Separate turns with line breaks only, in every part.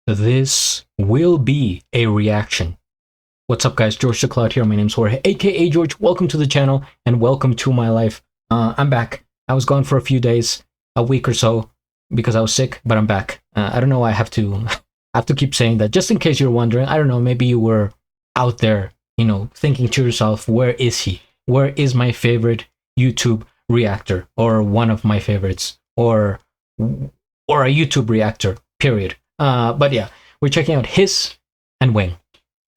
This will be a reaction. What's up, guys? GeorgeTheCloud here. My name's Jorge, aka George. Welcome to the channel and welcome to my life. I'm back. I was gone for a few days, a week or so, because I was sick, but I'm back. I don't know why I have to keep saying that, just in case you're wondering. I don't know, maybe you were out there, thinking to yourself, where is he? Where is my favorite YouTube reactor, or one of my favorites, or a YouTube reactor, period. But yeah, we're checking out Hiss and Wing.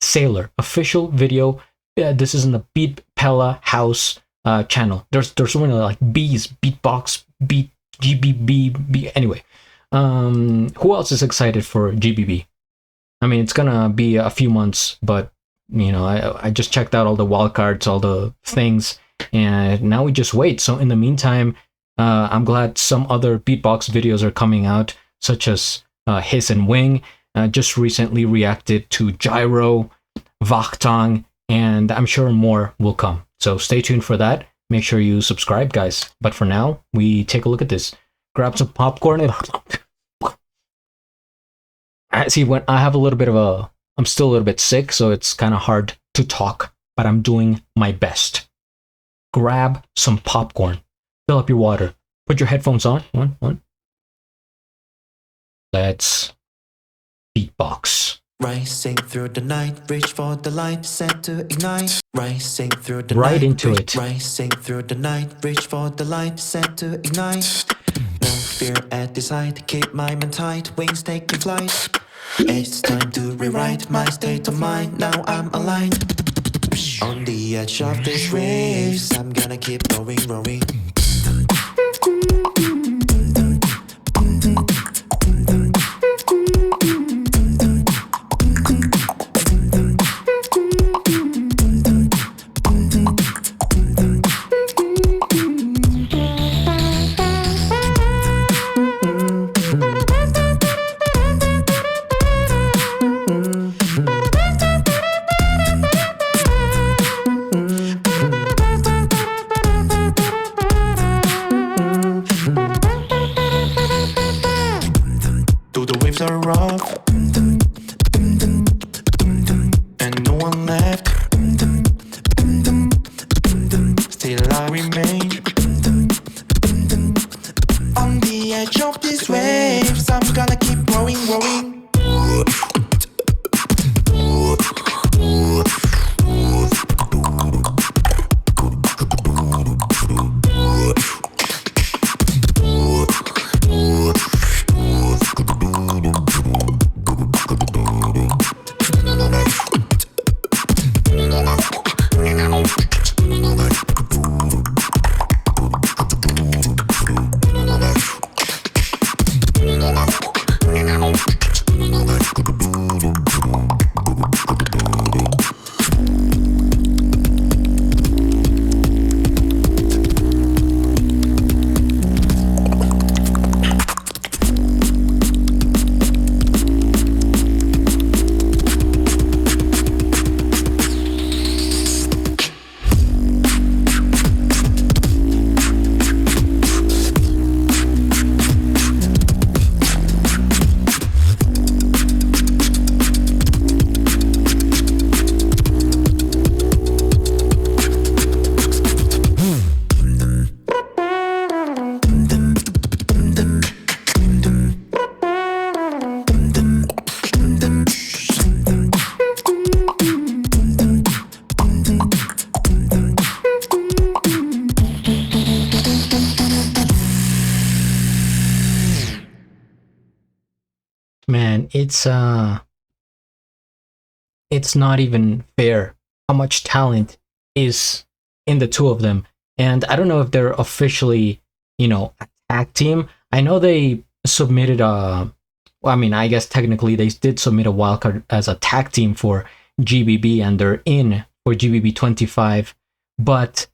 Sailor official video. This is in the Beat Pella House channel. There's so many like B's, Beatbox, Beat, GBB, anyway. Who else is excited for GBB? I mean, it's gonna be a few months, but I just checked out all the wildcards, all the things, and now we just wait. So in the meantime, I'm glad some other Beatbox videos are coming out, such as Hiss and Wing. Just recently reacted to Gyro, Vachtang, and I'm sure more will come. So stay tuned for that. Make sure you subscribe, guys. But for now, we take a look at this. Grab some popcorn and see, when I have a little bit of I'm still a little bit sick, so it's kind of hard to talk, but I'm doing my best. Grab some popcorn. Fill up your water. Put your headphones on. One. Let's beatbox.
Rising through the night, reach for the light, set to ignite. Rising through the
right
night,
into it.
Rising through the night, reach for the light, set to ignite. No fear at the sight, keep my mind tight, wings taking flight. It's time to rewrite my state of mind, now I'm aligned. On the edge of this race, I'm gonna keep going, rowing. The waves are rough, and no one left. Still I remain on the edge of these waves. I'm gonna keep rowing.
Man, it's not even fair how much talent is in the two of them. And I don't know if they're officially, a tag team. I know they submitted well, I mean, I guess technically they did submit a wildcard as a tag team for GBB, and they're in for GBB 25, but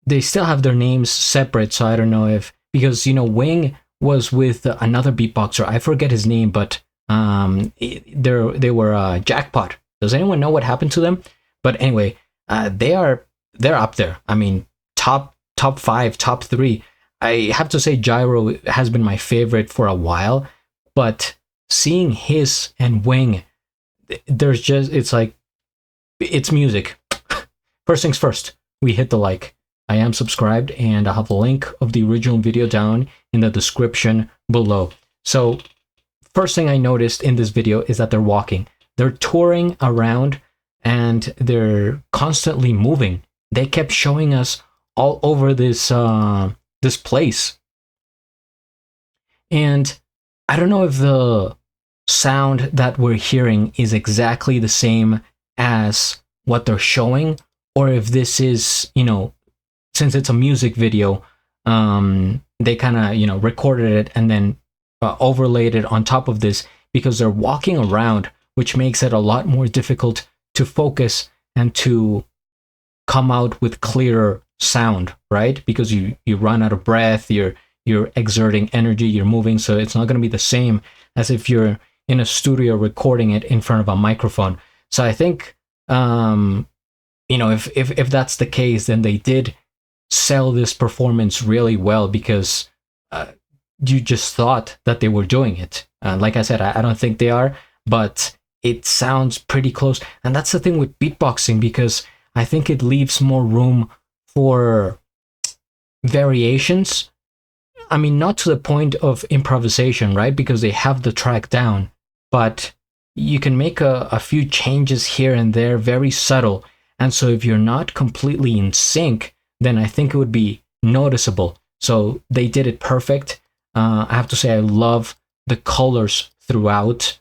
they still have their names separate. So I don't know if, because Wing was with another beatboxer, I forget his name, but they were Jackpot. Does anyone know what happened to them? But anyway, they're up there. I mean, top 5, top 3. I have to say Gyro has been my favorite for a while, but seeing Hiss and Wing, there's just, it's like, it's music. First things first, we hit the like. I am subscribed, and I'll have a link of the original video down in the description below. So first thing I noticed in this video is that they're walking. They're touring around and they're constantly moving. They kept showing us all over this this place. And I don't know if the sound that we're hearing is exactly the same as what they're showing, or if this is, you know, since it's a music video, they kind of, you know, recorded it and then overlaid it on top of this, because they're walking around, which makes it a lot more difficult to focus and to come out with clearer sound, right? Because you run out of breath, you're exerting energy, you're moving, so it's not going to be the same as if you're in a studio recording it in front of a microphone. So I think, you know, if that's the case, then they did sell this performance really well, because you just thought that they were doing it. Like I said, I don't think they are, but it sounds pretty close. And that's the thing with beatboxing, because I think it leaves more room for variations. I mean, not to the point of improvisation, right? Because they have the track down, but you can make a few changes here and there, very subtle. And so if you're not completely in sync, then I think it would be noticeable. So they did it perfect. I have to say, I love the colors throughout.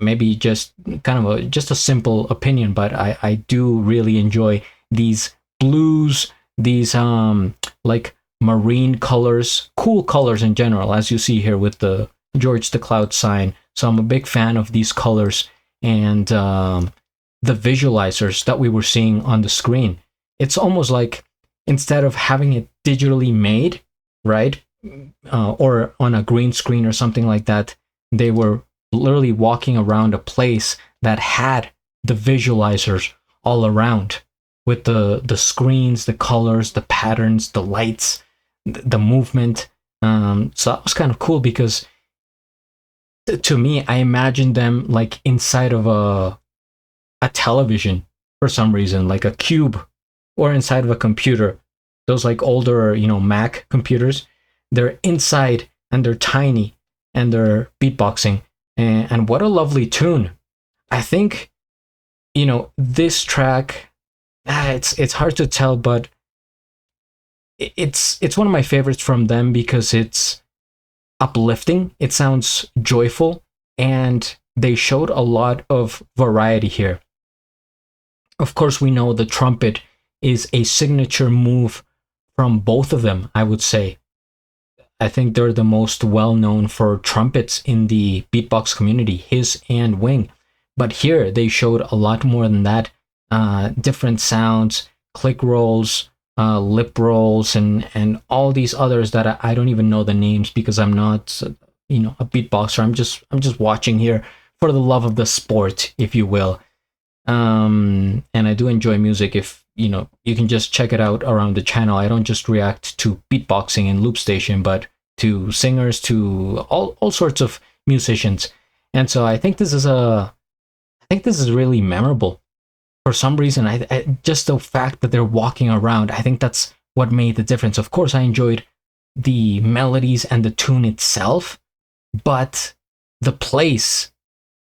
Maybe just kind of just a simple opinion, but I do really enjoy these blues, these like marine colors, cool colors in general, as you see here with the GeorgeTheCloud sign. So I'm a big fan of these colors, and the visualizers that we were seeing on the screen. It's almost like, instead of having it digitally made, right, or on a green screen or something like that, they were literally walking around a place that had the visualizers all around, with the screens, the colors, the patterns, the lights, the movement. So that was kind of cool, because to me, I imagined them like inside of a television for some reason, like a cube, or inside of a computer. Those like older, you know, Mac computers, they're inside and they're tiny and they're beatboxing. And what a lovely tune. I think, you know, this track, it's hard to tell, but it's one of my favorites from them, because it's uplifting, it sounds joyful, and they showed a lot of variety here. Of course, we know the trumpet is a signature move from both of them, I would say. I think they're the most well-known for trumpets in the beatbox community, Hiss and Wing. But here, they showed a lot more than that. Different sounds, click rolls, lip rolls, and all these others that I don't even know the names, because I'm not, you know, a beatboxer. I'm just watching here for the love of the sport, if you will. And I do enjoy music. If you know, you can just check it out around the channel. I don't just react to beatboxing and loop station, but to singers, to all sorts of musicians. And so I think this is really memorable. For some reason, I just the fact that they're walking around, I think that's what made the difference. Of course, I enjoyed the melodies and the tune itself, but the place,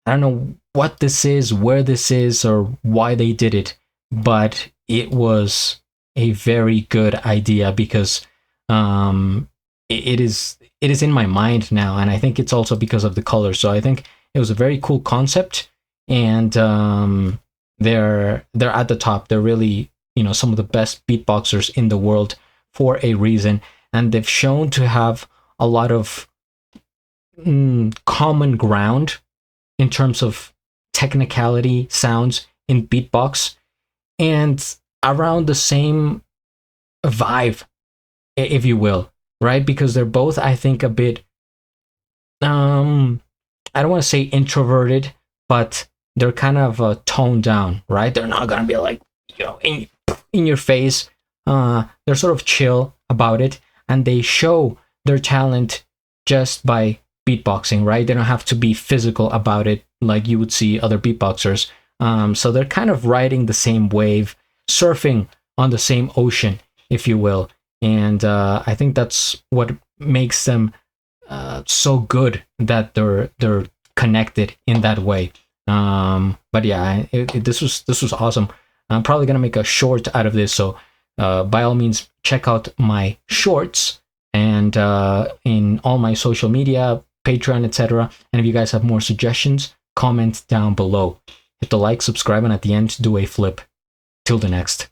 I don't know what this is, where this is, or why they did it, but it was a very good idea, because it is in my mind now, and I think it's also because of the colors. So I think it was a very cool concept, and they're at the top. They're really, you know, some of the best beatboxers in the world for a reason, and they've shown to have a lot of common ground in terms of technicality, sounds in beatbox, and around the same vibe, if you will, right? Because they're both, I think, a bit I don't want to say introverted, but they're kind of toned down, right? They're not gonna be like, you know, in your face. They're sort of chill about it, and they show their talent just by beatboxing, right? They don't have to be physical about it like you would see other beatboxers. So they're kind of riding the same wave, surfing on the same ocean, if you will. And I think that's what makes them so good, that they're connected in that way. But yeah, this was awesome. I'm probably gonna make a short out of this, so by all means check out my shorts and in all my social media, Patreon, etc. And if you guys have more suggestions, comment down below. Hit the like, subscribe, and at the end do a flip. Till the next.